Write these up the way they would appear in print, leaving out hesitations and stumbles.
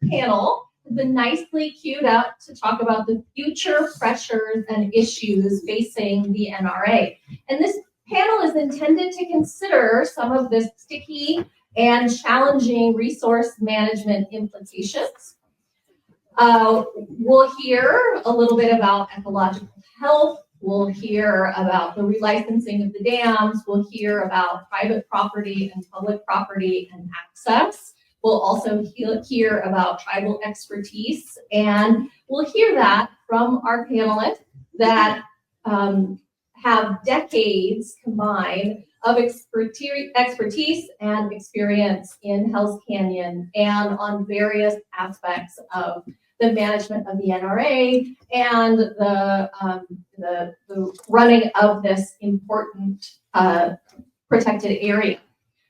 panel has been nicely queued up to talk about the future pressures and issues facing the NRA. And this panel is intended to consider some of the sticky and challenging resource management implications. We'll hear a little bit about ecological health. We'll hear about the relicensing of the dams. We'll hear about private property and public property and access. We'll also hear about tribal expertise. And we'll hear that from our panelists that have decades combined of expertise and experience in Hells Canyon and on various aspects of the management of the NRA and the running of this important protected area.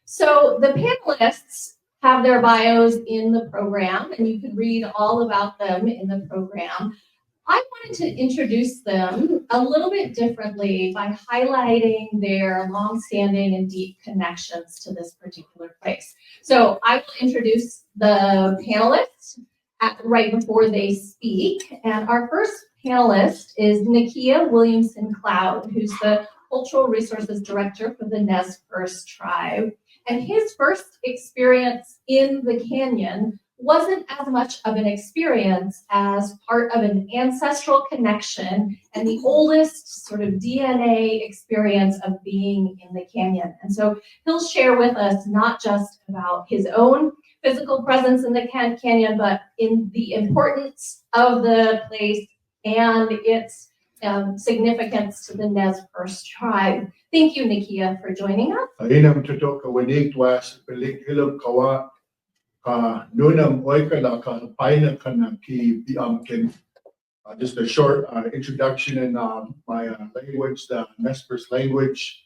So the panelists have their bios in the program, and you can read all about them in the program. I wanted to introduce them a little bit differently by highlighting their longstanding and deep connections to this particular place. So I will introduce the panelists right before they speak. And our first panelist is Nakia Williamson-Cloud, who's the Cultural Resources Director for the Nez Perce tribe. And his first experience in the canyon wasn't as much of an experience as part of an ancestral connection and the oldest sort of DNA experience of being in the canyon. And so he'll share with us not just about his own physical presence in the canyon, but in the importance of the place and its significance to the Nez Perce tribe. Thank you, Nakia, for joining us. Just a short introduction in my language, the Nez Perce language.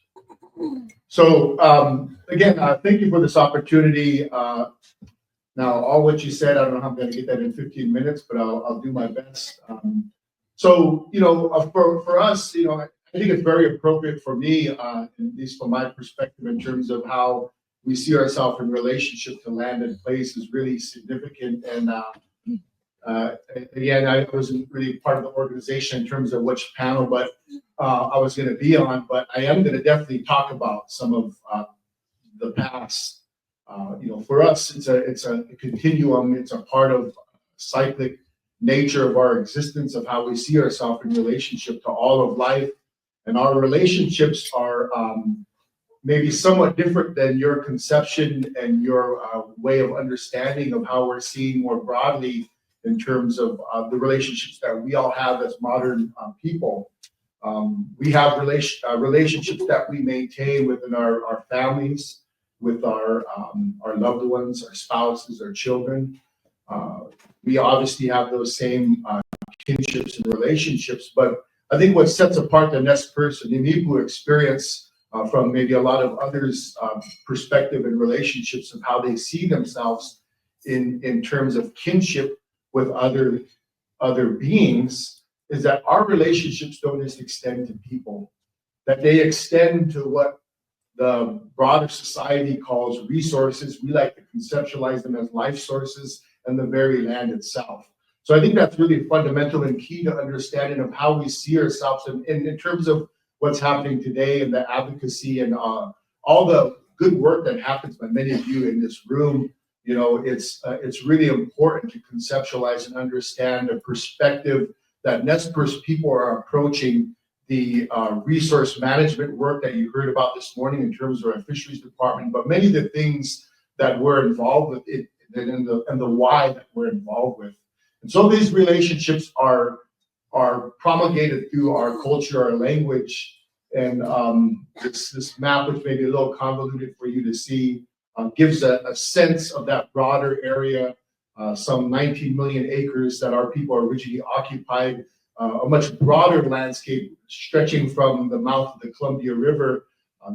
So again, thank you for this opportunity. Now, all what you said, I don't know how I'm going to get that in 15 minutes, but I'll do my best. So, you know, for us, you know, I think it's very appropriate for me, at least from my perspective, in terms of how we see ourselves in relationship to land and place is really significant. And again, I wasn't really part of the organization in terms of which panel, but I was going to be on. But I am going to definitely talk about some of the past. You know, for us, it's a continuum. It's a part of cyclic nature of our existence, of how we see ourselves in relationship to all of life. And our relationships are maybe somewhat different than your conception and your way of understanding of how we're seeing more broadly in terms of the relationships that we all have as modern people. We have relationships that we maintain within our families, with our loved ones, our spouses, our children. We obviously have those same kinships and relationships, but I think what sets apart the Nez Perce and Imipu experience from maybe a lot of others' perspective and relationships of how they see themselves in terms of kinship with other beings is that our relationships don't just extend to people, that they extend to what the broader society calls resources. We like to conceptualize them as life sources and the very land itself. So I think that's really fundamental and key to understanding of how we see ourselves in terms of what's happening today and the advocacy and all the good work that happens by many of you in this room. You know, it's really important to conceptualize and understand the perspective that Nez Perce people are approaching the resource management work that you heard about this morning in terms of our fisheries department, but many of the things that we're involved with it and the why that we're involved with. And so these relationships are promulgated through our culture, our language, and this map, which may be a little convoluted for you to see, gives a sense of that broader area, some 19 million acres that our people originally occupied, a much broader landscape stretching from the mouth of the Columbia River.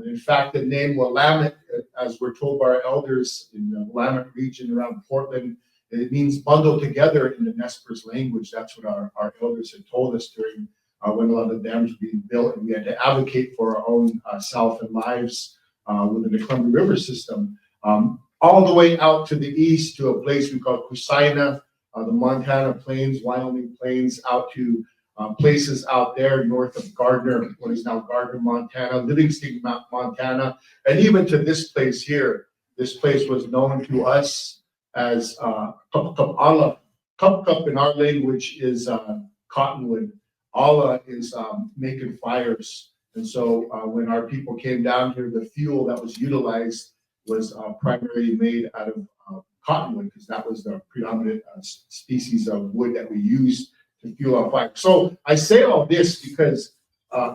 In fact, the name Willamette, as we're told by our elders in the Willamette region around Portland, it means bundled together in the Nez Perce language. That's what our elders had told us during when a lot of the dams were being built, and we had to advocate for our own self and lives within the Columbia River system. all the way out to the east to a place we call Kusina, the Montana Plains, Wyoming Plains, out to places out there north of Gardner, what is now Gardner, Montana, Livingston, Montana, and even to this place here. This place was known to us as Kapkapala. Kapkap in our language is cottonwood. Ala is making fires. And so when our people came down here, the fuel that was utilized was primarily made out of cottonwood, because that was the predominant species of wood that we used to fuel our fire. So I say all this because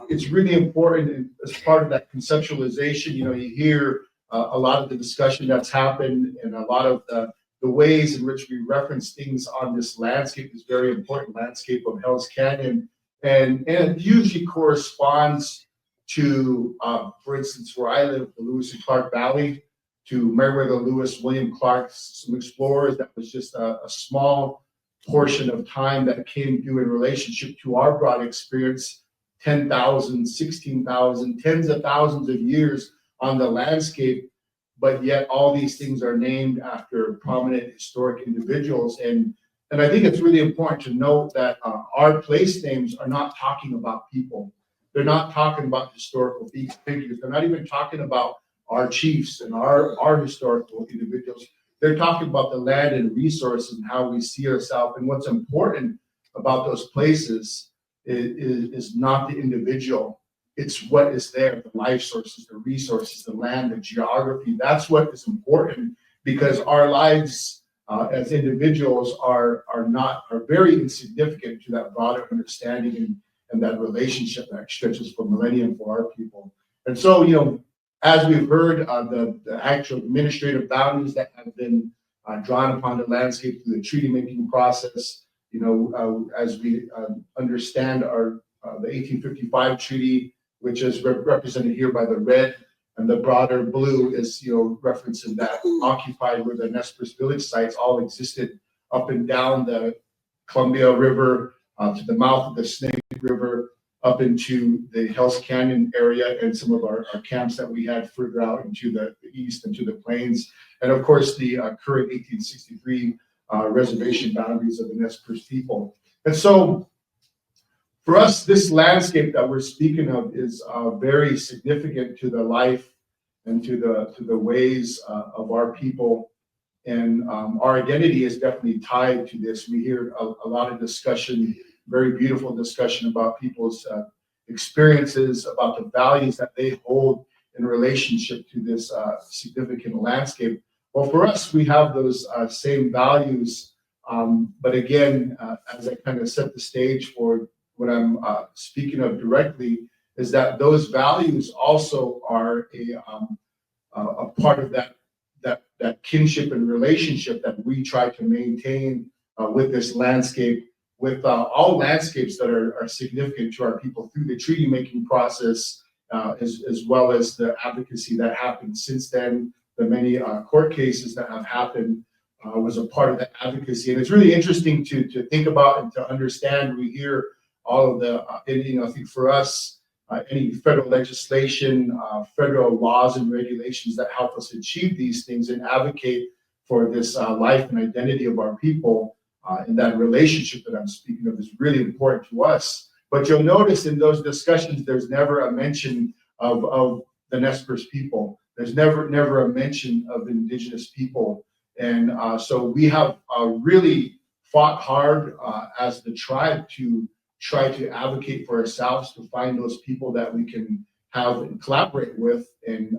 it's really important, and as part of that conceptualization, you hear a lot of the discussion that's happened, and a lot of the ways in which we reference things on this landscape, this very important landscape of Hell's Canyon. And it usually corresponds to, for instance, where I live, the Lewis and Clark Valley, to Meriwether Lewis, William Clark, some explorers. That was just a small portion of time that came through in relationship to our broad experience, 10,000, 16,000, tens of thousands of years on the landscape, but yet all these things are named after prominent historic individuals. And I think it's really important to note that our place names are not talking about people. They're not talking about historical figures. They're not even talking about our chiefs and our historical individuals. They're talking about the land and resources and how we see ourselves. And what's important about those places is not the individual. It's what is there, the life sources, the resources, the land, the geography. That's what is important, because our lives as individuals are very insignificant to that broader understanding and that relationship that stretches for millennium for our people. And so, as we've heard, the actual administrative boundaries that have been drawn upon the landscape through the treaty making process, as we understand the 1855 treaty, which is represented here by the red, and the broader blue is, referencing that occupied where the Nez Perce village sites all existed up and down the Columbia River to the mouth of the Snake River, up into the Hell's Canyon area, and some of our camps that we had further out into the east and to the plains. And of course, the current 1863 reservation boundaries of the Nez Perce people. And so for us, this landscape that we're speaking of is very significant to the life and to the ways of our people. And our identity is definitely tied to this. We hear a lot of discussion, very beautiful discussion about people's experiences, about the values that they hold in relationship to this significant landscape. Well, for us, we have those same values. But again, as I kind of set the stage for what I'm speaking of directly, is that those values also are a part of that kinship and relationship that we try to maintain with this landscape, with all landscapes that are significant to our people through the treaty making process, as well as the advocacy that happened since then. The many court cases that have happened was a part of that advocacy. And it's really interesting to think about and to understand. We hear all of the, I think for us, any federal legislation, federal laws and regulations that help us achieve these things and advocate for this life and identity of our people, and that relationship that I'm speaking of is really important to us. But you'll notice in those discussions, there's never a mention of the Nez Perce people. There's never a mention of indigenous people. And so we have really fought hard as the tribe to try to advocate for ourselves, to find those people that we can have and collaborate with, and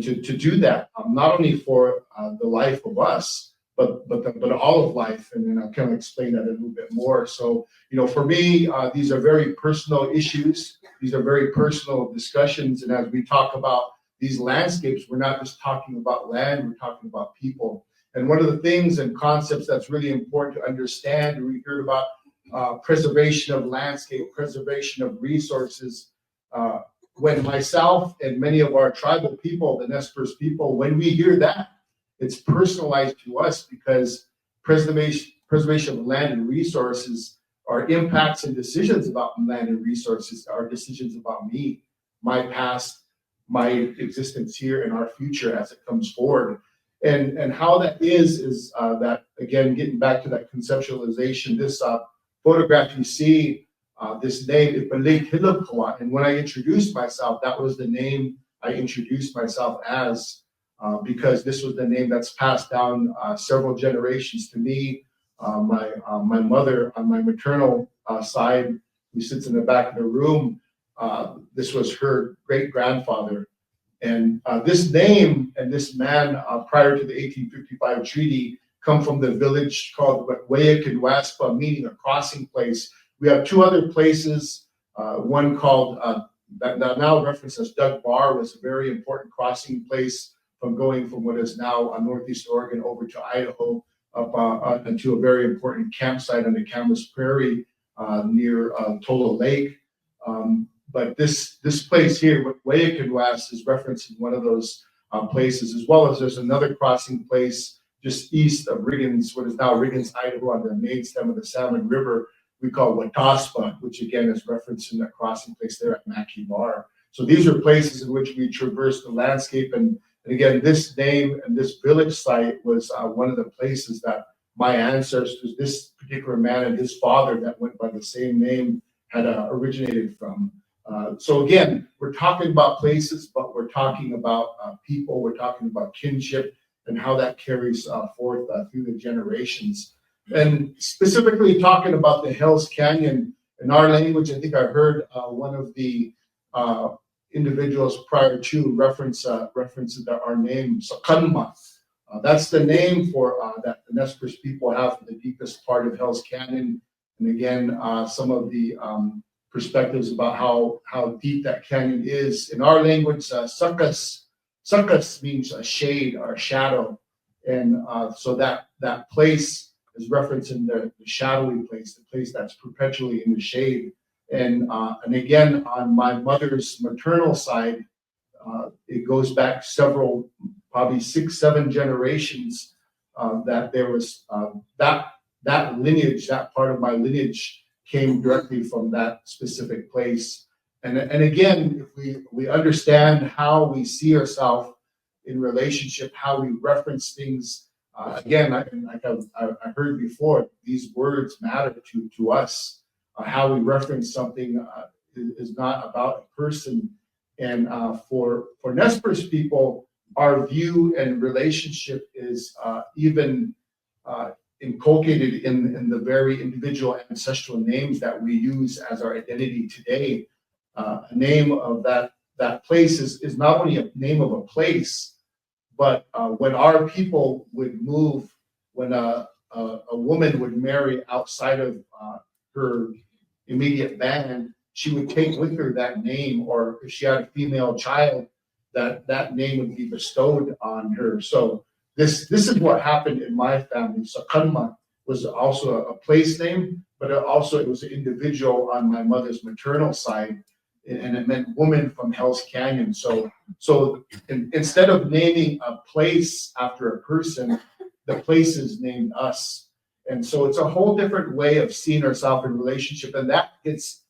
to do that, not only for the life of us, but all of life. And then I'll kind of explain that a little bit more. So, for me, these are very personal issues. These are very personal discussions. And as we talk about these landscapes, we're not just talking about land, we're talking about people. And one of the things and concepts that's really important to understand, we heard about preservation of landscape, preservation of resources. When myself and many of our tribal people, the Nez Perce people, when we hear that, it's personalized to us, because preservation of land and resources are impacts and decisions about land and resources, are decisions about me, my past, my existence here, and our future as it comes forward. And how that is that, again, getting back to that conceptualization, this photograph you see, this name, and when I introduced myself, that was the name I introduced myself as, because this was the name that's passed down several generations to me. My mother on my maternal side, who sits in the back of the room, this was her great-grandfather. And this name and this man, prior to the 1855 treaty, come from the village called Wakild, meaning a crossing place. We have two other places, one called, that now referenced as Doug Bar, was a very important crossing place from going from what is now Northeast Oregon over to Idaho, up into a very important campsite on the Camas Prairie near Tola Lake. But this place here, Wakild, is referenced in one of those places, as well as there's another crossing place just east of Riggins, what is now Riggins, Idaho, on the main stem of the Salmon River, we call Wataspa, which again is referenced in that crossing place there at Nakia Bar. So these are places in which we traverse the landscape. And again, this name and this village site was one of the places that my ancestors, this particular man and his father that went by the same name, had originated from. So again, we're talking about places, but we're talking about people, we're talking about kinship and how that carries forth through the generations. And specifically talking about the Hells Canyon, in our language, I think I heard one of the individuals prior to reference our name, Sakanma. That's the name for that the Nez Perce people have for the deepest part of Hells Canyon. And again, some of the perspectives about how deep that canyon is. In our language, sakas means a shade or a shadow. And so that place is referencing the shadowy place, the place that's perpetually in the shade. And again, on my mother's maternal side, it goes back several, probably 6-7 generations, that there was that lineage, that part of my lineage came directly from that specific place. And again, if we understand how we see ourselves in relationship, how we reference things, again, like I heard before, these words matter to us. How we reference something is not about a person. And for Nez Perce people, our view and relationship is even inculcated in the very individual ancestral names that we use as our identity today. A name of that place is not only a name of a place, but when our people would move, when a woman would marry outside of her immediate band, she would take with her that name, or if she had a female child, that name would be bestowed on her. So this is what happened in my family. Sakanma was also a place name, but it was an individual on my mother's maternal side, and it meant woman from Hell's Canyon. So instead of naming a place after a person, the place is named us. And so it's a whole different way of seeing ourselves in relationship, and that gets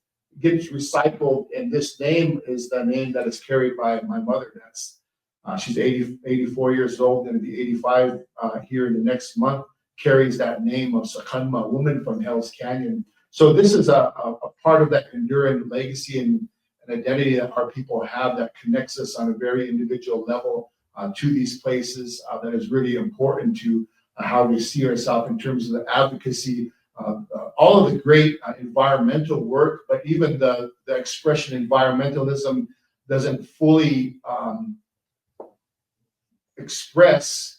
recycled. And this name is the name that is carried by my mother. That's she's 84 years old, and be 85 here in the next month. Carries that name of Sakanma, woman from Hell's Canyon. So this is a part of that enduring legacy and an identity that our people have that connects us on a very individual level to these places. That is really important to how we see ourselves in terms of the advocacy, all of the great environmental work, but even the expression environmentalism doesn't fully express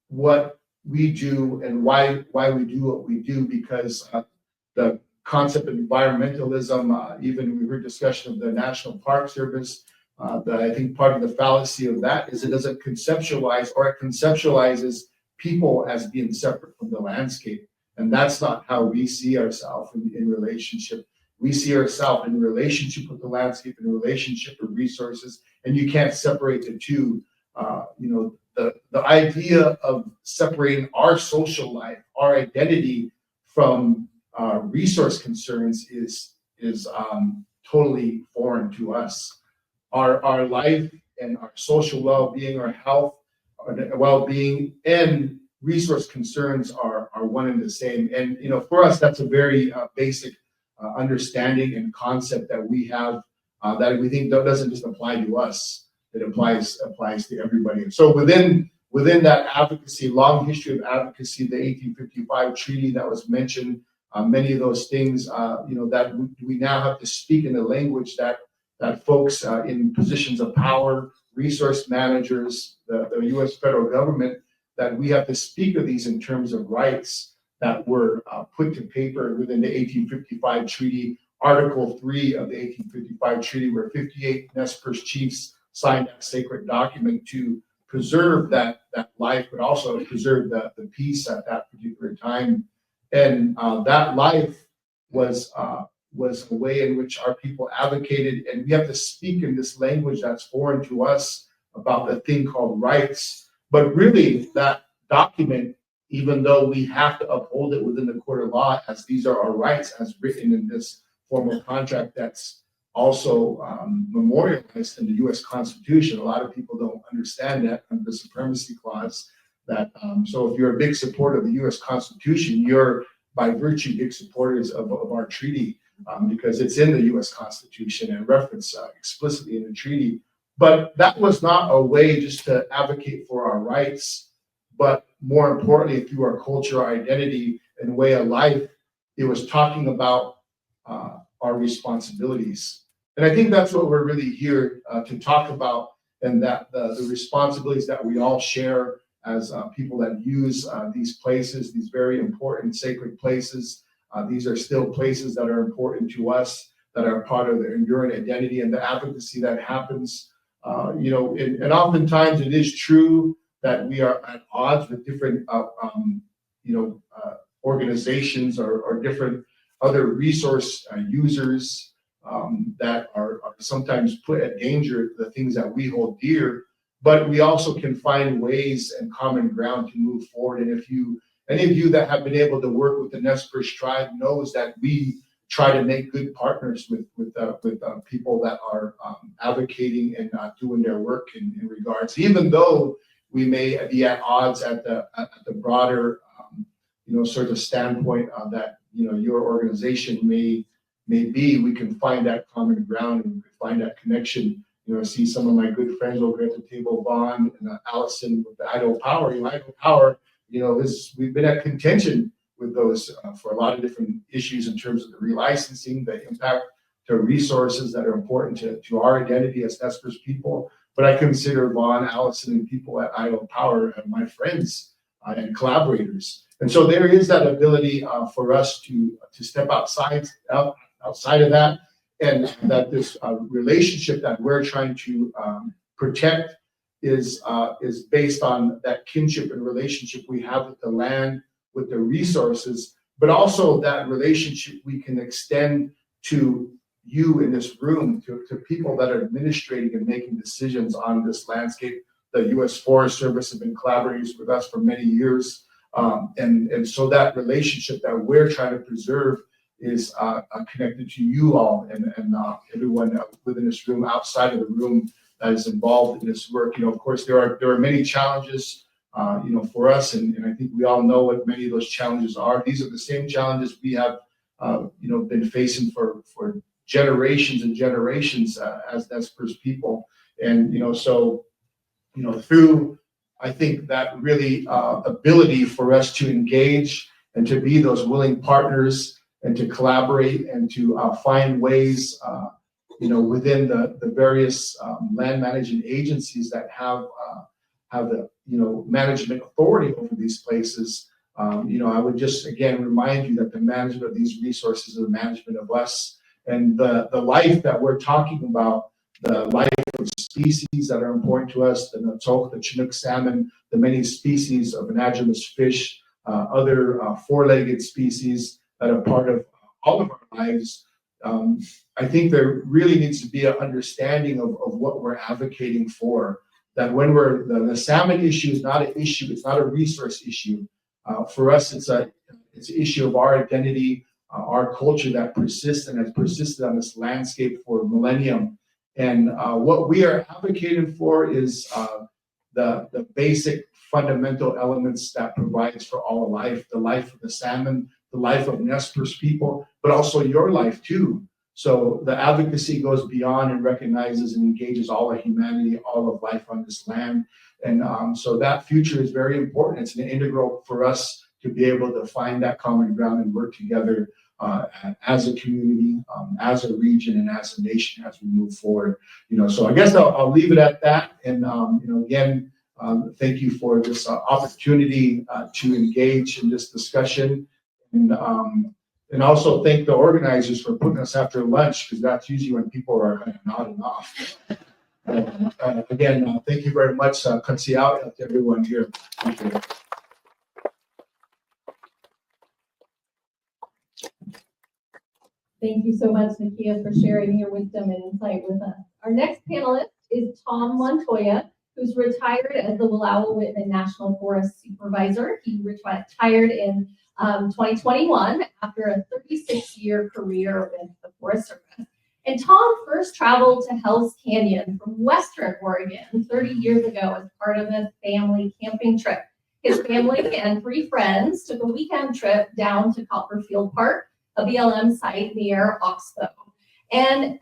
what we do and why we do what we do, because the concept of environmentalism, even we heard discussion of the National Park Service, that I think part of the fallacy of that is it doesn't conceptualize, or it conceptualizes people as being separate from the landscape. And that's not how we see ourselves in relationship. We see ourselves in relationship with the landscape, in relationship with resources, and you can't separate the two. The idea of separating our social life, our identity from resource concerns is totally foreign to us. Our life and our social well-being, our health, well-being and resource concerns are one and the same. And for us, that's a very basic understanding and concept that we have that we think doesn't just apply to us; it applies to everybody. And so within that advocacy, long history of advocacy, the 1855 treaty that was mentioned, many of those things, that we now have to speak in the language that folks in positions of power, resource managers, the U.S. federal government, that we have to speak of these in terms of rights that were put to paper within the 1855 treaty, Article 3 of the 1855 treaty, where 58 Nez Perce chiefs signed that sacred document to preserve that life, but also preserve the peace at that particular time. And that life was a way in which our people advocated, and we have to speak in this language that's foreign to us about the thing called rights. But really, that document, even though we have to uphold it within the court of law, as these are our rights as written in this formal contract that's also memorialized in the U.S. Constitution. A lot of people don't understand that under the supremacy clause. That so if you're a big supporter of the U.S. Constitution, you're by virtue big supporters of our treaty because it's in the U.S. Constitution and referenced explicitly in the treaty. But that was not a way just to advocate for our rights, but more importantly, through our culture, our identity, and way of life, it was talking about our responsibilities. And I think that's what we're really here to talk about, and that the responsibilities that we all share as people that use these places, these very important sacred places. These are still places that are important to us, that are part of the enduring identity and the advocacy that happens. And oftentimes it is true that we are at odds with different, organizations or different other resource users that are sometimes put at danger the things that we hold dear. But we also can find ways and common ground to move forward. And if any of you that have been able to work with the Nez Perce tribe knows that we try to make good partners with people that are advocating and doing their work in regards, even though we may be at odds at the broader, sort of standpoint that your organization may be. We can find that common ground and we can find that connection. See some of my good friends over at the table, Vaughn and Allison with the Idaho Power. Idaho Power, we've been at contention with those for a lot of different issues in terms of the relicensing, the impact to resources that are important to our identity as Nez Perce people. But I consider Vaughn, Allison, and people at Idaho Power my friends and collaborators. And so there is that ability for us to step outside of that, and that this relationship that we're trying to protect is based on that kinship and relationship we have with the land, with the resources, but also that relationship we can extend to you in this room, to people that are administrating and making decisions on this landscape. The U.S. Forest Service have been collaborating with us for many years. And so that relationship that we're trying to preserve is connected to you all and everyone within this room, outside of the room, that is involved in this work. Of course, there are many challenges, for us, and I think we all know what many of those challenges are. These are the same challenges we have, been facing for generations and generations as Nez Perce people. And through, I think, that really ability for us to engage and to be those willing partners and to collaborate and to find ways, within the various land management agencies that have the management authority over these places. I would just again remind you that the management of these resources is the management of us, and the life that we're talking about, the life of species that are important to us, the Natok, the Chinook salmon, the many species of anadromous fish, other four-legged species that are part of all of our lives. I think there really needs to be an understanding of what we're advocating for. That when the salmon issue is not an issue, it's not a resource issue. For us, it's an issue of our identity, our culture that persists and has persisted on this landscape for millennium. And what we are advocating for is the basic fundamental elements that provides for all life, the life of the salmon, the life of Nesper's people, but also your life too. So the advocacy goes beyond and recognizes and engages all of humanity, all of life on this land. And so that future is very important. It's an integral for us to be able to find that common ground and work together as a community, as a region, and as a nation as we move forward. So I guess I'll leave it at that. And again, thank you for this opportunity to engage in this discussion, and also thank the organizers for putting us after lunch, because that's usually when people are kind of nodding off. Again, thank you very much. Kansi out to everyone here. Thank you. Thank you so much, Nakia, for sharing your wisdom and insight with us. Our next panelist is Tom Montoya, who's retired as the Wallowa-Whitman National Forest Supervisor. He retired in 2021 after a 36-year career with the Forest Service. And Tom first traveled to Hell's Canyon from Western Oregon 30 years ago as part of a family camping trip. His family and 3 friends took a weekend trip down to Copperfield Park, a BLM site near Oxbow. And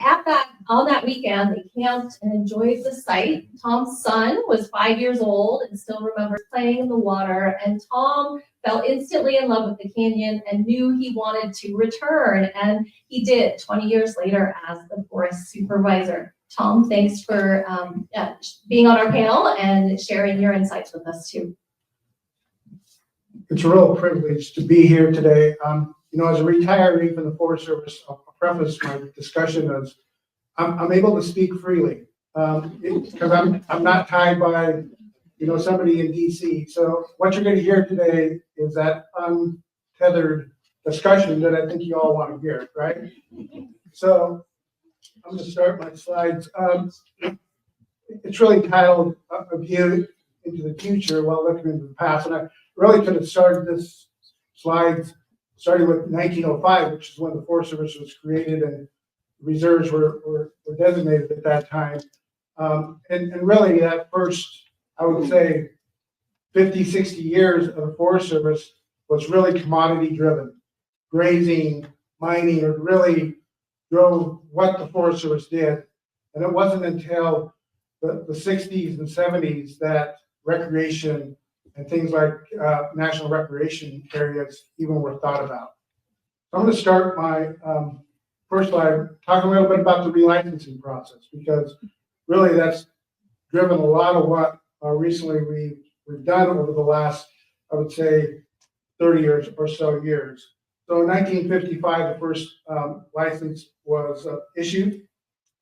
on that weekend, they camped and enjoyed the site. Tom's son was 5 years old and still remembers playing in the water. And Tom fell instantly in love with the canyon and knew he wanted to return. And he did 20 years later as the forest supervisor. Tom, thanks for being on our panel and sharing your insights with us too. It's a real privilege to be here today. As a retiree from the Forest Service, I'll preface my discussion as I'm able to speak freely because I'm not tied by somebody in DC. So what you're going to hear today is that untethered discussion that I think you all want to hear, right? So I'm going to start my slides. It's really titled "A View into the Future While Looking into the Past," and I really could have started this slide starting with 1905, which is when the Forest Service was created and reserves were designated at that time. And really that first, I would say, 50, 60 years of the Forest Service was really commodity driven. Grazing, mining, it really drove what the Forest Service did. And it wasn't until the 60s and 70s that recreation and things like national recreation areas even were thought about. So I'm going to start my first slide talking a little bit about the relicensing process, because really that's driven a lot of what recently we've done over the last, I would say, 30 years or so years. So in 1955, the first license was issued.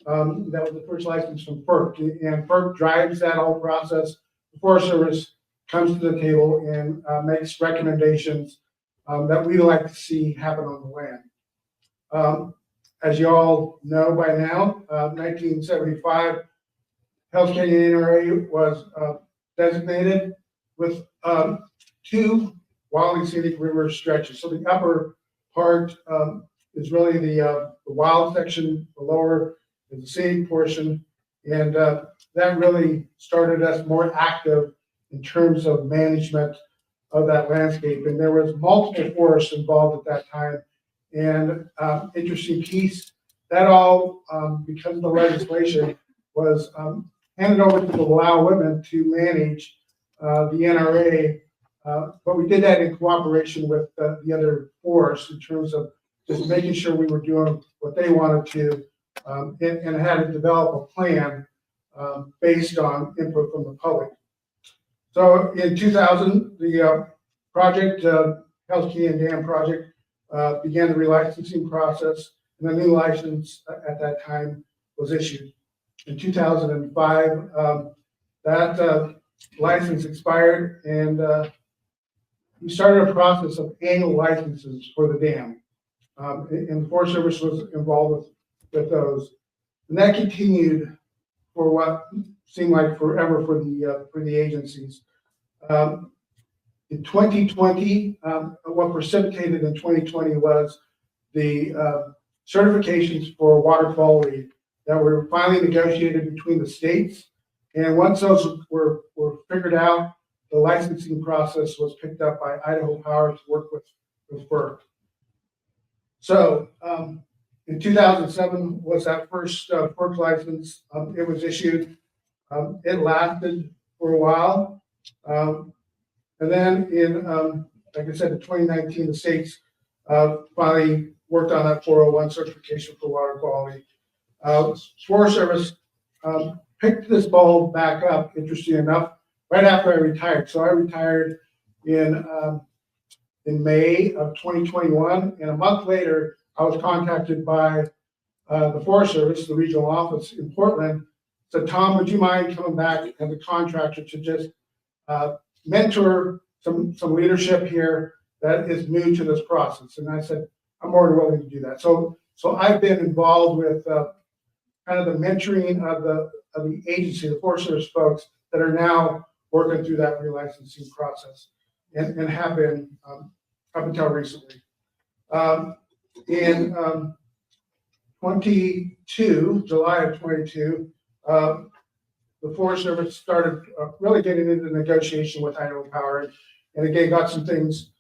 That was the first license from FERC, and FERC drives that whole process. The Forest Service comes to the table and makes recommendations that we like to see happen on the land. As you all know by now, 1975, Hell's Canyon NRA was designated with 2 wildly scenic river stretches. So the upper part is really the wild section, the lower is the scenic portion, and that really started us more active in terms of management of that landscape. And there was multiple forests involved at that time. And interesting piece, that all, because of the legislation, was handed over to the Wallowa-Whitman to manage the NRA. But we did that in cooperation with the other forests in terms of just making sure we were doing what they wanted to, and had to develop a plan based on input from the public. So in 2000, the project, Hell's Canyon Dam project, began the relicensing process, and a new license at that time was issued. In 2005, that license expired, and we started a process of annual licenses for the dam. And the Forest Service was involved with those. And that continued for what seemed like forever for the agencies. In 2020, what precipitated in 2020 was the certifications for water quality that were finally negotiated between the states And once those were figured out, the licensing process was picked up by Idaho Power to work with FERC. So in 2007 was that first FERC license. It was issued. It lasted for a while. And then in, like I said, in 2019, the states finally worked on that 401 certification for water quality. Forest Service picked this ball back up, interesting enough, right after I retired. So I retired in May of 2021, and a month later, I was contacted by the Forest Service, the regional office in Portland. Said, Tom, would you mind coming back as a contractor to just mentor some leadership here that is new to this process? And I said, I'm more than willing to do that. So I've been involved with kind of the mentoring of the agency, the Forest Service folks that are now working through that relicensing process and have been up until recently. In July of 22, the Forest Service started really getting into negotiation with Idaho Power, and again got some things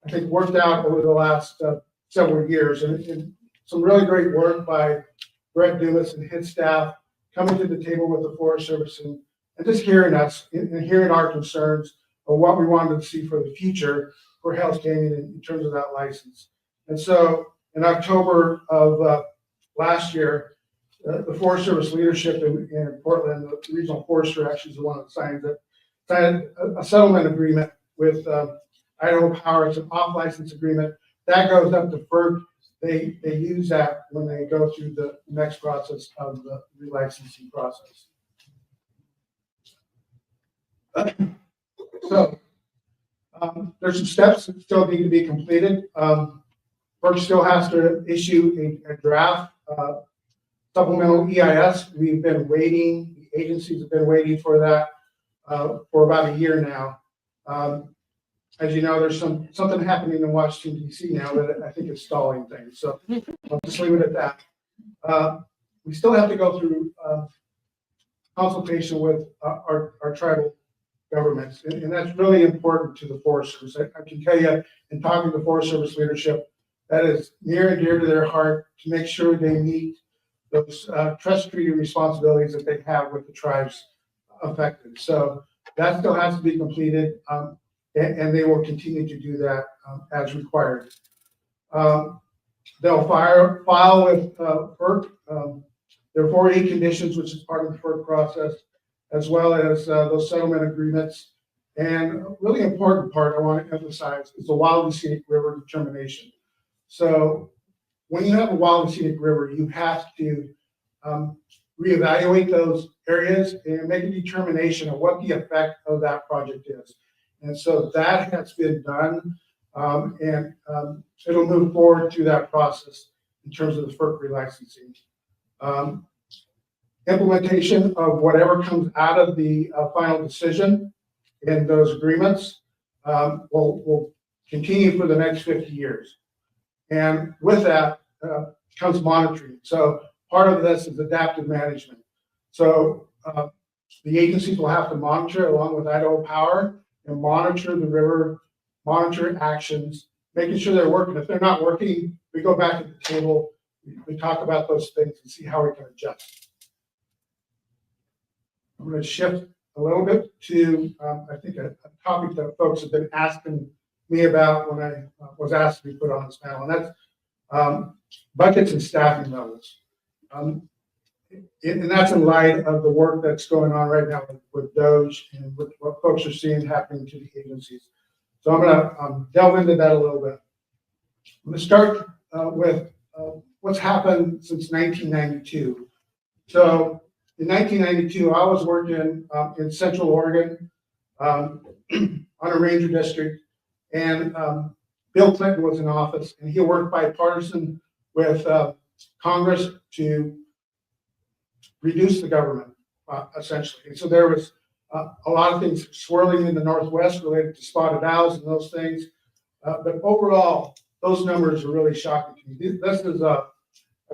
I think worked out over the last several years, and some really great work by Brett Dumas and his staff coming to the table with the Forest Service and just hearing us and hearing our concerns of what we wanted to see for the future for Hell's Canyon in terms of that license. And so in October of last year, the Forest Service leadership in Portland, the regional forester actually is the one that signed a settlement agreement with Idaho Power. It's an off-license agreement that goes up to FERC. They use that when they go through the next process of the relicensing process. So there's some steps that still need to be completed. FERC still has to issue a draft supplemental EIS. We've been waiting, the agencies have been waiting for that for about a year now. As you know, there's something happening in Washington, D.C. now that I think is stalling things. So I'll just leave it at that. We still have to go through consultation with our tribal governments, and that's really important to the Forest Service. I can tell you, in talking to the Forest Service leadership, that is near and dear to their heart to make sure they meet those trust treaty responsibilities that they have with the tribes affected. So that still has to be completed, and they will continue to do that as required. They'll file with FERC their 4E conditions, which is part of the FERC process, as well as those settlement agreements. And a really important part I want to emphasize is the Wild and Scenic River determination. So when you have a wild and scenic river, you have to reevaluate those areas and make a determination of what the effect of that project is. And so that has been done, and it'll move forward through that process in terms of the FERC relicensing. Implementation of whatever comes out of the final decision in those agreements will continue for the next 50 years. And with that comes monitoring. So part of this is adaptive management. So the agencies will have to monitor along with Idaho Power and monitor the river, monitor actions, making sure they're working. If they're not working, we go back to the table, we talk about those things and see how we can adjust. I'm going to shift a little bit to, I think, a topic that folks have been asking me about when I was asked to be put on this panel, and that's budgets and staffing levels. And that's in light of the work that's going on right now with DOGE and with what folks are seeing happening to the agencies. So I'm going to delve into that a little bit. I'm going to start with what's happened since 1992. So in 1992, I was working in Central Oregon on a ranger district, and Bill Clinton was in office, and he worked bipartisan with Congress to reduce the government, essentially. And so there was a lot of things swirling in the Northwest related to spotted owls and those things. But overall, those numbers are really shocking to me. This is a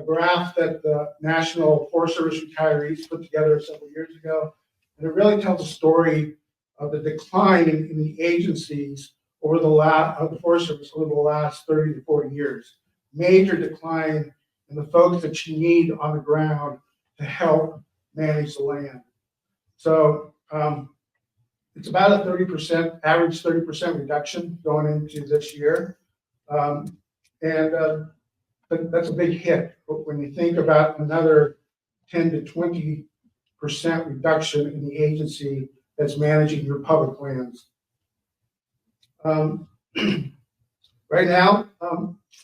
graph that the National Forest Service retirees put together several years ago. And it really tells a story of the decline in the agencies over of the Forest Service over the last 30 to 40 years. Major decline in the folks that you need on the ground to help manage the land. So it's about a 30%, average 30% reduction going into this year. But that's a big hit. But when you think about another 10 to 20% reduction in the agency that's managing your public lands. Right now,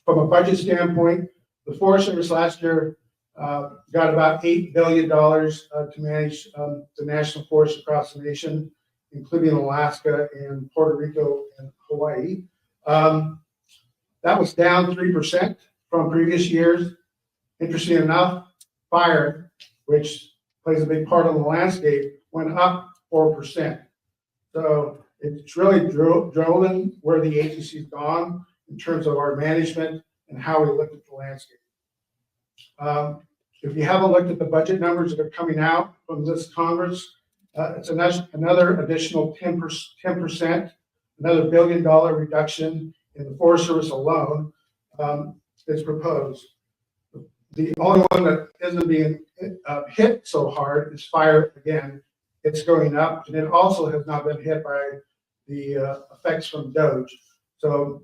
from a budget standpoint, the Forest Service last year got about $8 billion to manage the national forests across the nation, including Alaska and Puerto Rico and Hawaii. That was down 3% from previous years. Interesting enough, fire, which plays a big part of the landscape, went up 4%. So it's really driven where the agency's gone in terms of our management and how we look at the landscape. If you haven't looked at the budget numbers that are coming out from this Congress, it's another additional 10%, another $1 billion reduction in the Forest Service alone is proposed. The only one that isn't being hit so hard is fire again. It's going up, and it also has not been hit by the effects from Doge. So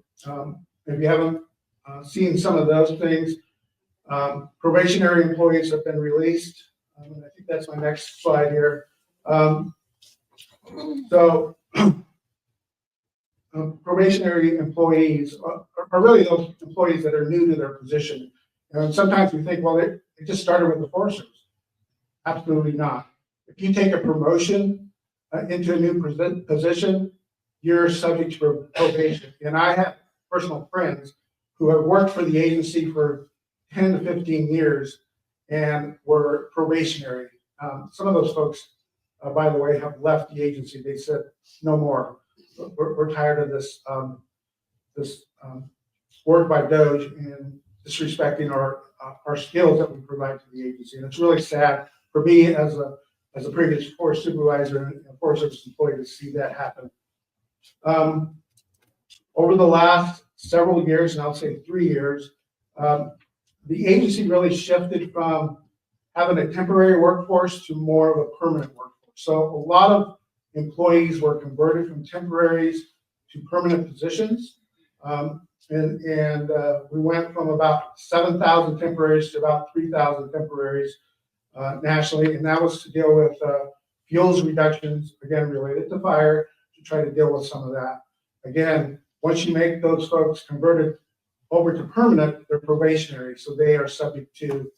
if you haven't seen some of those things, probationary employees have been released. I think that's my next slide here. Probationary employees are really those employees that are new to their position. And sometimes we think, well, they just started with the Forest Service. Absolutely not. If you take a promotion into a new position, you're subject to probation. And I have personal friends who have worked for the agency for 10 to 15 years and were probationary. Some of those folks, by the way, have left the agency. They said, no more. We're tired of this work by Doge and disrespecting our skills that we provide to the agency. And it's really sad for me as a previous forest supervisor and a Forest Service employee to see that happen. Over the last several years, and I'll say 3 years, the agency really shifted from having a temporary workforce to more of a permanent workforce. So a lot of employees were converted from temporaries to permanent positions. We went from about 7,000 temporaries to about 3,000 temporaries nationally, and that was to deal with fuels reductions, again, related to fire, to try to deal with some of that. Again, once you make those folks converted over to permanent, they're probationary, so they are subject to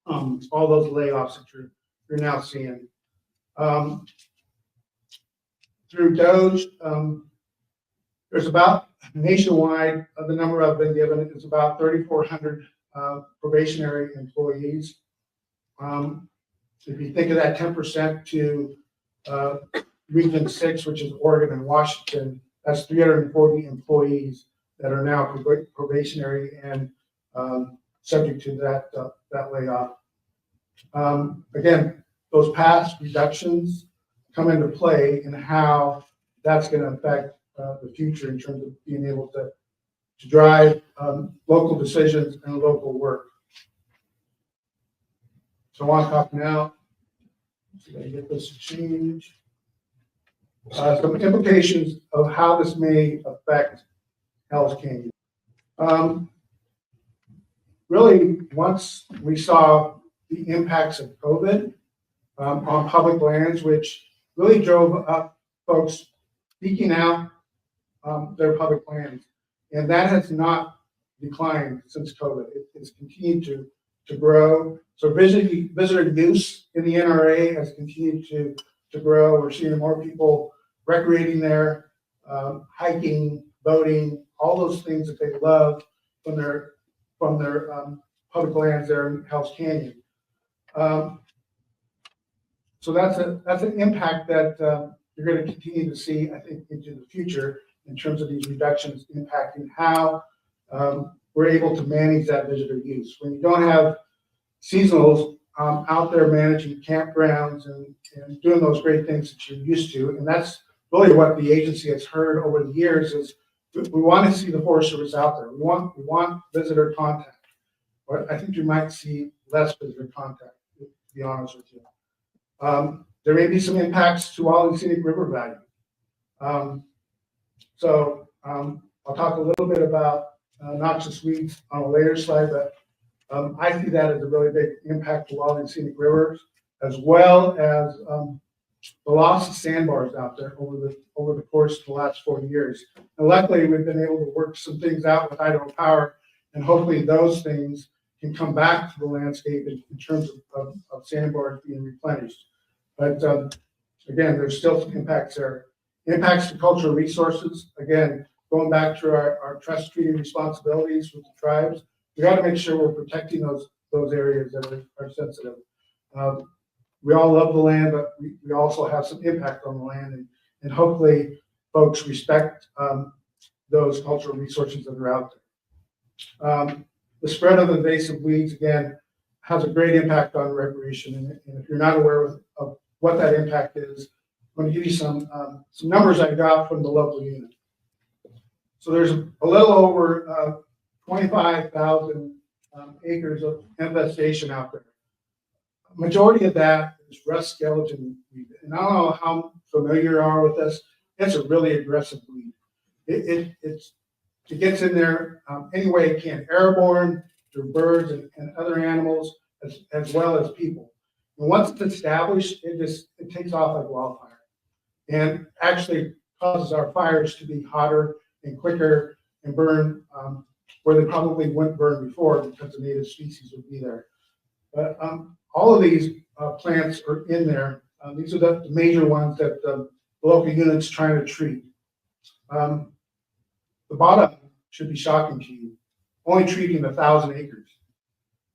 all those layoffs that you're now seeing. Through Doge, there's about nationwide, the number I've been given is about 3,400 probationary employees. If you think of that 10% to Region 6, which is Oregon and Washington, that's 340 employees that are now probationary and subject to that layoff. Again, those past reductions come into play in how that's going to affect the future in terms of being able to drive local decisions and local work. So I want to talk now. So I get this to change. Some implications of how this may affect Hell's Canyon. Really, once we saw the impacts of COVID on public lands, which really drove up folks seeking out their public lands, and that has not declined since COVID. It's continued to grow. So visitor use in the NRA has continued to grow. We're seeing more people recreating there, hiking, boating, all those things that they love from their public lands there in Hell's Canyon. So that's an impact that you're going to continue to see, I think, into the future in terms of these reductions impacting how we're able to manage that visitor use. When you don't have seasonals, out there managing campgrounds and doing those great things that you're used to. And that's really what the agency has heard over the years is we want to see the Forest Service out there. We want visitor contact. But I think you might see less visitor contact, to be honest with you. There may be some impacts to Wildly Scenic River value. I'll talk a little bit about noxious weeds on a later slide, but I see that as a really big impact to Wildly Scenic Rivers, as well as the loss of sandbars out there over the course of the last 40 years. And luckily, we've been able to work some things out with Idaho Power, and hopefully those things can come back to the landscape in terms of sandbars being replenished. But again, there's still some impacts there. Impacts to cultural resources, again, going back to our trust treaty responsibilities with the tribes, we got to make sure we're protecting those areas that are sensitive. We all love the land, but we also have some impact on the land, and hopefully folks respect those cultural resources that are out there. The spread of invasive weeds, again, has a great impact on recreation, and if you're not aware of what that impact is, I'm going to give you some numbers I got from the local unit. So there's a little over 25,000 acres of infestation out there. Majority of that is rust skeleton weed. And I don't know how familiar you are with this. It's a really aggressive weed. It gets in there any way it can, airborne through birds and other animals, as well as people. And once it's established, it takes off like wildfire, and actually causes our fires to be hotter and quicker and burn where they probably wouldn't burn before because the native species would be there. But all of these plants are in there. These are the major ones that the local unit's trying to treat. The bottom should be shocking to you. Only treating 1,000 acres.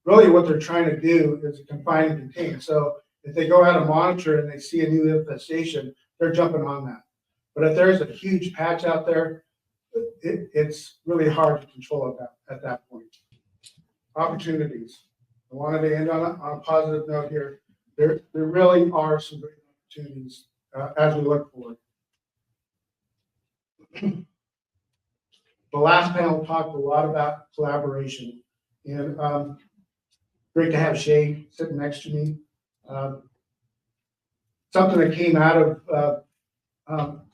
Really what they're trying to do is confine and contain. So if they go out and monitor and they see a new infestation, they're jumping on that. But if there's a huge patch out there, it's really hard to control at that point. Opportunities. I wanted to end on a positive note here. There really are some great opportunities as we look forward. The last panel talked a lot about collaboration, and great to have Shay sitting next to me. Something that came out of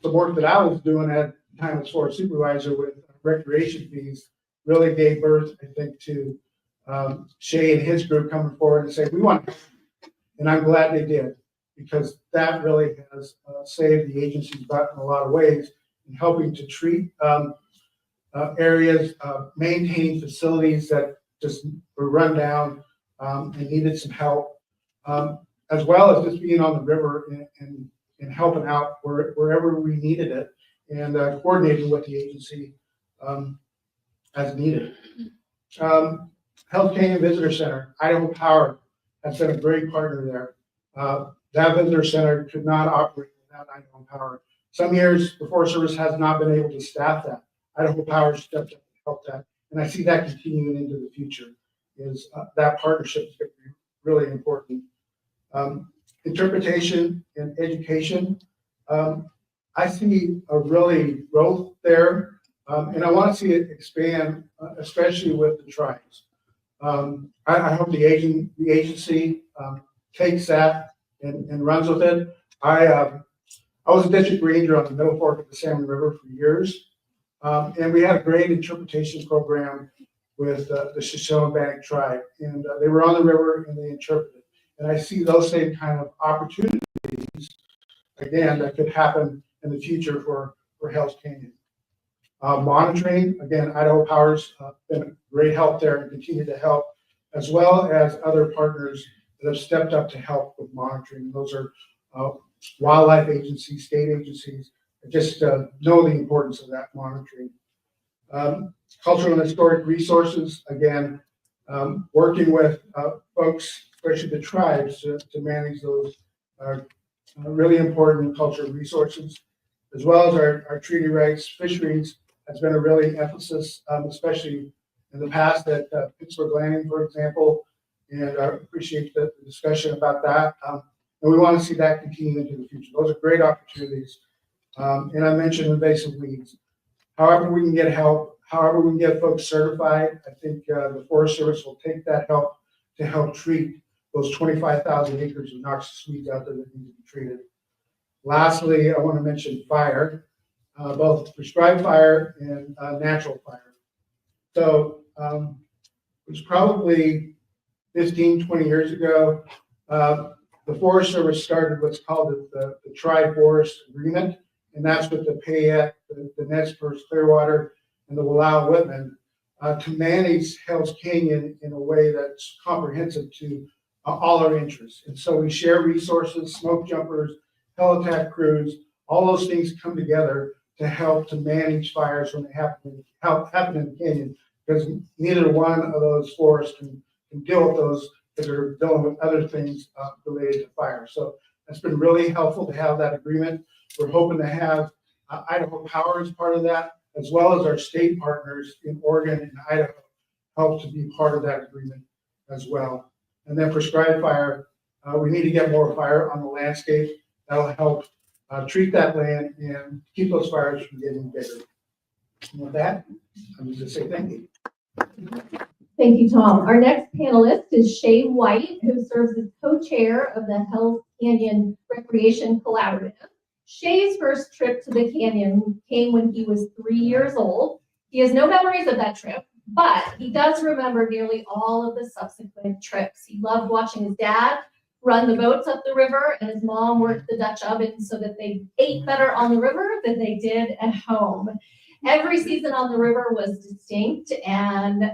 the work that I was doing at the time as forest supervisor with recreation fees really gave birth, I think, to Shay and his group coming forward and saying, we want to help you. And I'm glad they did, because that really has saved the agency's butt in a lot of ways in helping to treat areas, maintain facilities that just were run down and needed some help, as well as just being on the river and helping out wherever we needed it, and coordinating with the agency as needed. Health Canyon Visitor Center, Idaho Power has been a great partner there. That visitor center could not operate without Idaho Power. Some years the Forest Service has not been able to staff that. Idaho Power stepped up to help that, and I see that continuing into the future. Is that partnership is going to be really important. Interpretation and education. I see a really growth there, and I want to see it expand, especially with the tribes. I hope the agency takes that and runs with it. I was a district ranger on the Middle Fork of the Salmon River for years, and we had a great interpretation program with the Shoshone-Bannock tribe, and they were on the river and they interpreted. And I see those same kind of opportunities again that could happen in the future for Hell's Canyon. Monitoring, again, Idaho Power's been great help there and continue to help, as well as other partners that have stepped up to help with monitoring. Those are wildlife agencies, state agencies, that just know the importance of that monitoring. Cultural and historic resources, again, working with folks, especially the tribes, to manage those really important cultural resources, as well as our treaty rights. Fisheries has been a really emphasis, especially in the past at Pittsburgh Landing, for example, and I appreciate the discussion about that. And we want to see that continue into the future. Those are great opportunities. And I mentioned invasive weeds. However we can get help, however we can get folks certified, I think the Forest Service will take that help to help treat those 25,000 acres of noxious weeds out there that need to be treated. Lastly, I want to mention fire, both prescribed fire and natural fire. So it was probably 15, 20 years ago, the Forest Service started what's called the Tri-Forest Agreement, and that's with the Payette, the Nez Perce Clearwater, and the Wallowa Whitman to manage Hell's Canyon in a way that's comprehensive to all our interests. And so we share resources, smoke jumpers, hell attack crews, all those things come together to help to manage fires when they happen in the canyon, because neither one of those forests can deal with those that are dealing with other things related to fire. So that's been really helpful to have that agreement. We're hoping to have Idaho Power as part of that, as well as our state partners in Oregon and Idaho help to be part of that agreement as well. And then prescribed fire, we need to get more fire on the landscape. That'll help treat that land and keep those fires from getting bigger. And with that, I'm going to say thank you. Thank you, Tom. Our next panelist is Shay White, who serves as co-chair of the Hell's Canyon Recreation Collaborative. Shay's first trip to the canyon came when he was 3 years old. He has no memories of that trip, but he does remember nearly all of the subsequent trips. He loved watching his dad run the boats up the river, and his mom worked the Dutch oven so that they ate better on the river than they did at home. Every season on the river was distinct, and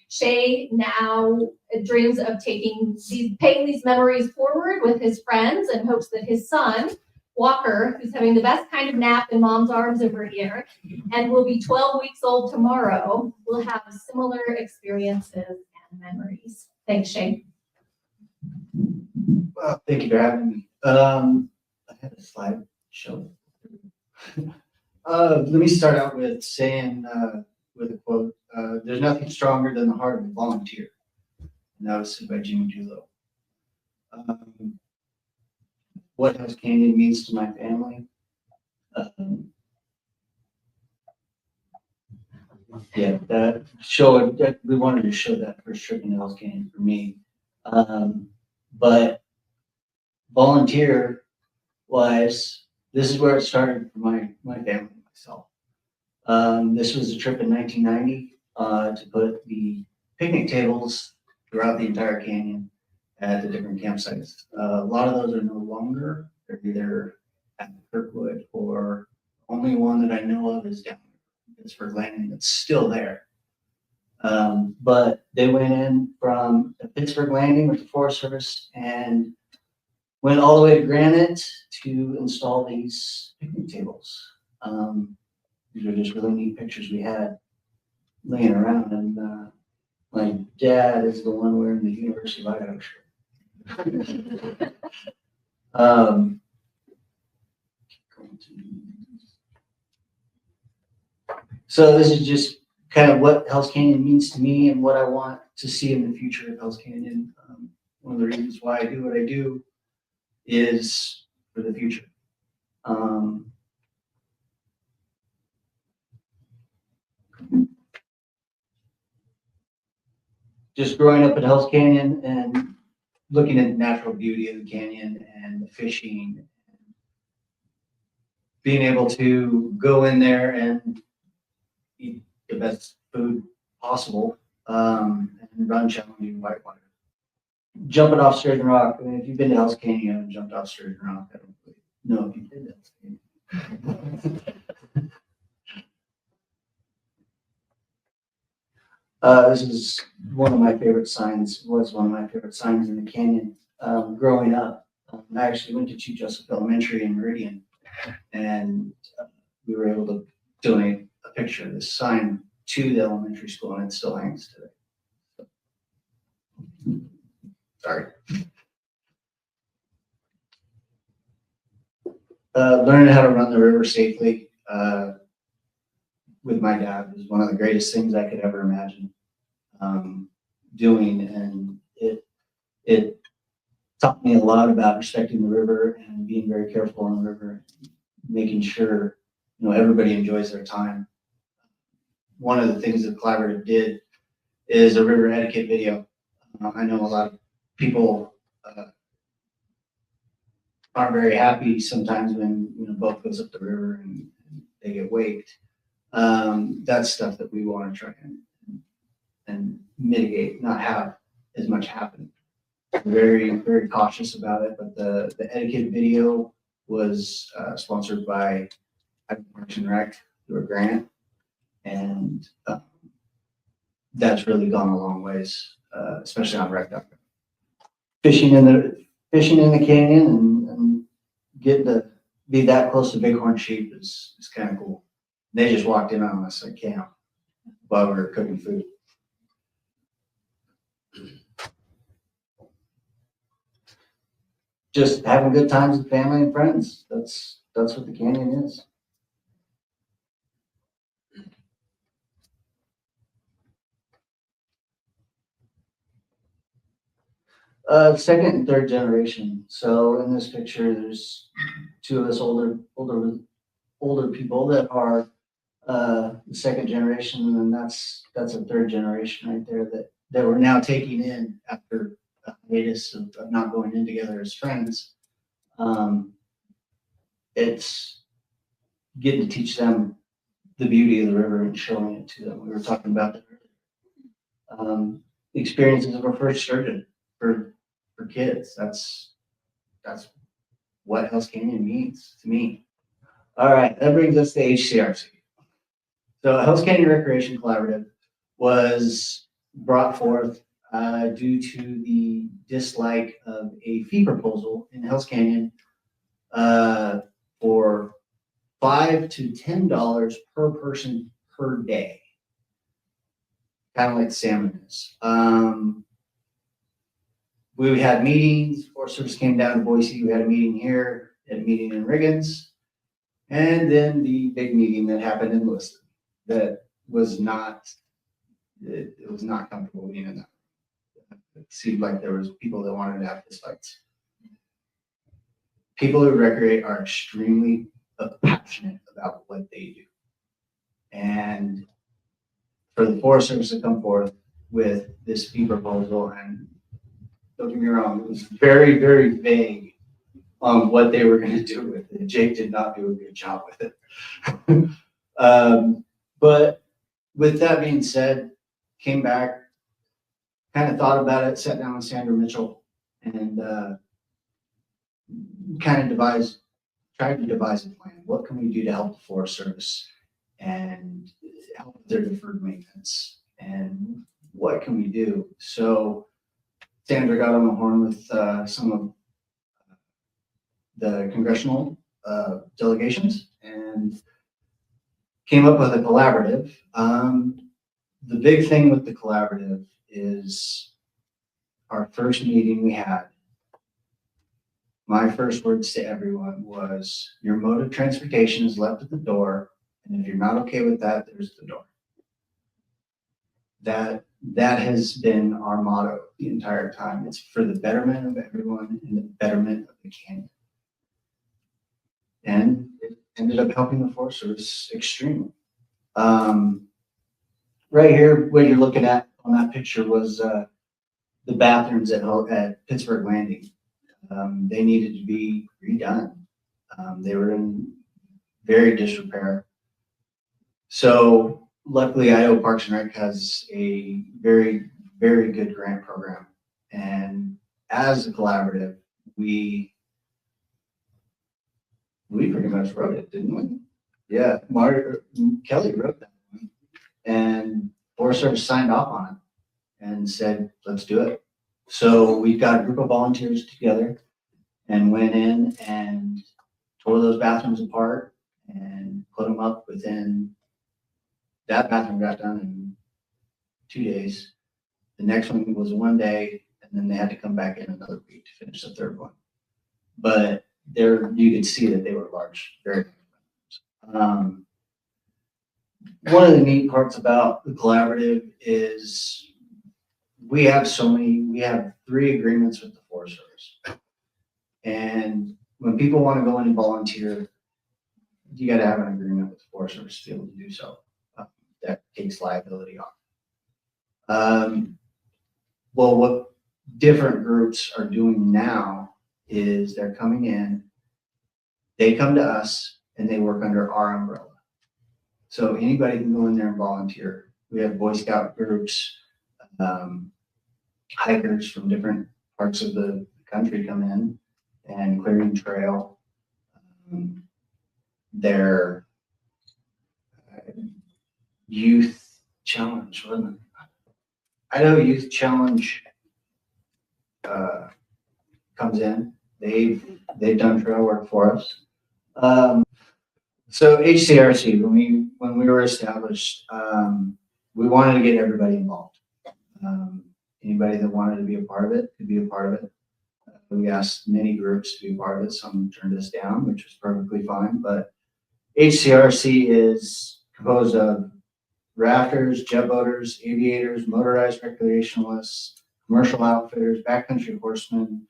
Shay now dreams of paying these memories forward with his friends and hopes that his son, Walker, who's having the best kind of nap in mom's arms over here and will be 12 weeks old tomorrow, will have similar experiences and memories. Thanks, Shay. Well, thank you for having me. I had a slide show. Let me start out with saying, with a quote, there's nothing stronger than the heart of a volunteer. And that was said by Jimmy Doolittle. What Hell's Canyon means to my family. Yeah, that show, we wanted to show that first trip in Hell's Canyon for me. But volunteer wise, this is where it started for my family and myself. This was a trip in 1990 to put the picnic tables throughout the entire canyon at the different campsites. A lot of those are no longer. They're either at Kirkwood, or only one that I know of is down in Pittsburgh Landing that's still there. But they went in from the Pittsburgh Landing with the Forest Service and went all the way to Granite to install these picnic tables. These are just really neat pictures we had laying around, and my dad is the one wearing the University of Idaho shirt. So this is just kind of what Hell's Canyon means to me and what I want to see in the future of Hell's Canyon. One of the reasons why I do what I do is for the future. Just growing up at Hell's Canyon and looking at the natural beauty of the canyon and the fishing, being able to go in there and eat the best food possible, and run challenging whitewater. Jumping off Sturgeon Rock. I mean, if you've been to Hell's Canyon, you haven't jumped off Sturgeon Rock. I don't really know if you've been to Hell's Canyon. This is one of my favorite signs, was one of my favorite signs in the canyon. Growing up, I actually went to Chief Joseph Elementary in Meridian, and we were able to donate a picture of this sign to the elementary school, and it still hangs today. Sorry. Learning how to run the river safely with my dad was one of the greatest things I could ever imagine doing, and it it taught me a lot about respecting the river and being very careful on the river, making sure, everybody enjoys their time. One of the things that Collaborative did is a river etiquette video. I know a lot of people aren't very happy sometimes when a boat goes up the river and they get waked. That's stuff that we want to try and mitigate, not have as much happen. Very, very cautious about it, but the etiquette video was sponsored by Parks and Rec through a grant, and that's really gone a long ways, especially on Rec.com. Fishing in the canyon and getting to be that close to bighorn sheep is kind of cool. They just walked in on us at camp while we were cooking food. Just having good times with family and friends. That's what the canyon is. Second and third generation. So in this picture, there's two of us older people that are the second generation, and then that's a third generation right there that we're now taking in after a hiatus of not going in together as friends. It's getting to teach them the beauty of the river and showing it to them. We were talking about that earlier. The experiences of our first sturgeon for kids. That's what Hell's Canyon means to me. All right, that brings us to HCRC. So Hell's Canyon Recreation Collaborative was brought forth due to the dislike of a fee proposal in Hell's Canyon for $5 to $10 per person per day, kind of like salmon is. We had meetings. Forest Service came down to Boise. We had a meeting here, had a meeting in Riggins, and then the big meeting that happened in Lewiston. That was not. It was not comfortable being in that. It seemed like there was people that wanted to have fistfights. People who recreate are extremely passionate about what they do, and for the Forest Service to come forth with this fee proposal, and don't get me wrong, it was very, very vague on what they were going to do with it. Jake did not do a good job with it. But with that being said, came back, kind of thought about it, sat down with Sandra Mitchell, and kind of tried to devise a plan. What can we do to help the Forest Service and help with their deferred maintenance? And what can we do? So Sandra got on the horn with some of the congressional delegations and came up with a collaborative. The big thing with the collaborative is our first meeting we had. My first words to everyone was, your mode of transportation is left at the door, and if you're not okay with that, there's the door. That has been our motto the entire time. It's for the betterment of everyone and the betterment of the canyon. And it ended up helping the Forest Service extremely. Right here, what you're looking at on that picture was the bathrooms at Pittsburgh Landing. They needed to be redone. They were in very disrepair. So luckily, Idaho Parks and Rec has a very, very good grant program. And as a collaborative, we pretty much wrote it, didn't we? Yeah, Kelly wrote that one. And Forest Service signed off on it and said, let's do it. So we got a group of volunteers together and went in and tore those bathrooms apart and put them up within. That bathroom got done in 2 days. The next one was 1 day, and then they had to come back in another week to finish the third one. But there, you could see that they were large, very large. One of the neat parts about the collaborative is we have 3 agreements with the Forest Service. And when people want to go in and volunteer, you got to have an agreement with the Forest Service to be able to do so. That takes liability off. Well, what different groups are doing now is they're coming in, they come to us, and they work under our umbrella. So anybody can go in there and volunteer. We have Boy Scout groups, hikers from different parts of the country come in and clearing trail. Their youth challenge, wasn't it? Idaho Youth Challenge comes in. They've done trail work for us. So HCRC, when we were established, we wanted to get everybody involved. Anybody that wanted to be a part of it could be a part of it. We asked many groups to be a part of it. Some turned us down, which was perfectly fine. But HCRC is composed of rafters, jet boaters, aviators, motorized recreationalists, commercial outfitters, backcountry horsemen,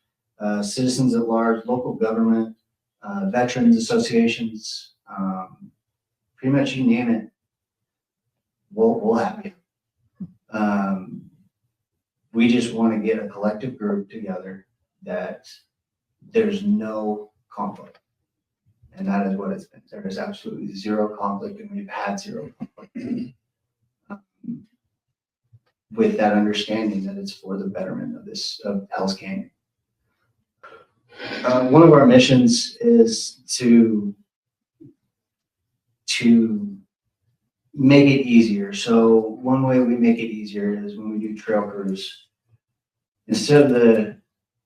citizens at large, local government, veterans associations, pretty much you name it, we'll have you. We just want to get a collective group together that there's no conflict. And that is what it's been. There is absolutely zero conflict, and we've had zero conflict. With that understanding that it's for the betterment of Hell's Canyon. One of our missions is to make it easier. So one way we make it easier is when we do trail crews. Instead of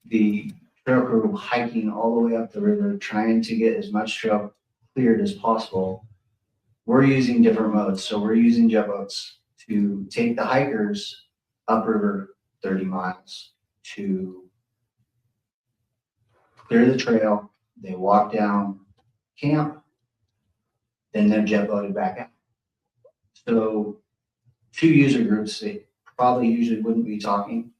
the trail crew hiking all the way up the river, trying to get as much trail cleared as possible, we're using different modes. So we're using jet boats to take the hikers upriver 30 miles to clear the trail. They walk down, camp, then they're jet boated back out. So 2 user groups that probably usually wouldn't be talking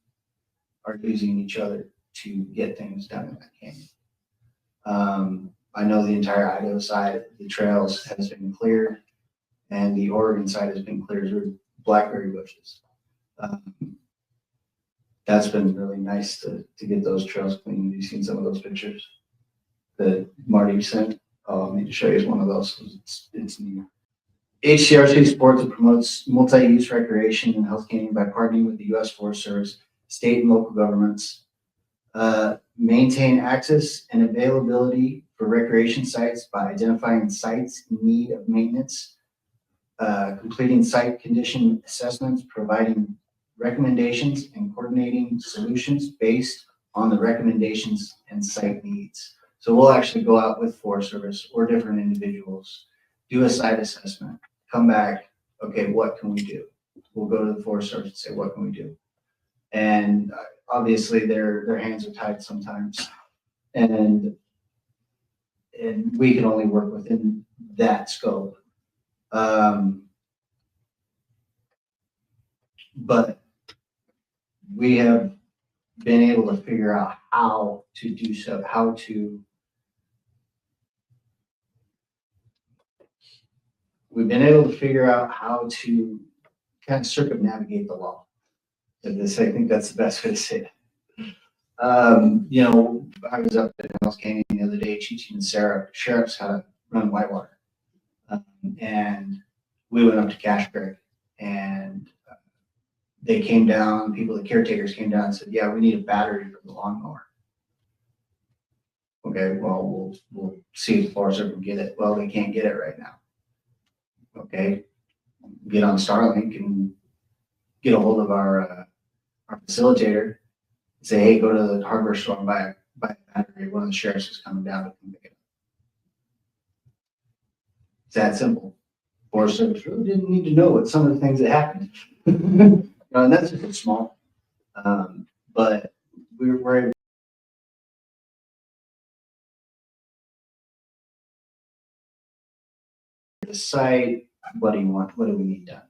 are using each other to get things done in that canyon. I know the entire Idaho side, the trails has been cleared, and the Oregon side has been cleared through blackberry bushes. That's been really nice to get those trails clean. You've seen some of those pictures that Marty sent. I need to show you one of those. It's neat. HCRC supports and promotes multi-use recreation in Hell's Canyon by partnering with the U.S. Forest Service, state and local governments, maintain access and availability for recreation sites by identifying sites in need of maintenance, completing site condition assessments, providing recommendations and coordinating solutions based on the recommendations and site needs. So we'll actually go out with Forest Service or different individuals, do a site assessment, come back, okay, what can we do? We'll go to the Forest Service and say, what can we do? And obviously their hands are tied sometimes. And we can only work within that scope. But we have been able to figure out how to do so, we've been able to figure out how to kind of circumnavigate the law. I think that's the best way to say it. I was up at Hell's Canyon the other day teaching the sheriffs how to run whitewater. And we went up to Cache Creek, and they came down, the caretakers came down and said, yeah, we need a battery for the lawnmower. Okay, well, we'll see if the Forest Service can get it. Well, they can't get it right now. Okay, get on Starlink and get a hold of our facilitator and say, hey, go to the hardware store and buy a battery. One of the sheriffs is coming down to pick it up. It's that simple. Forest Service really didn't need to know what some of the things that happened. And that's just small. But we're able to decide what do you want, what do we need done.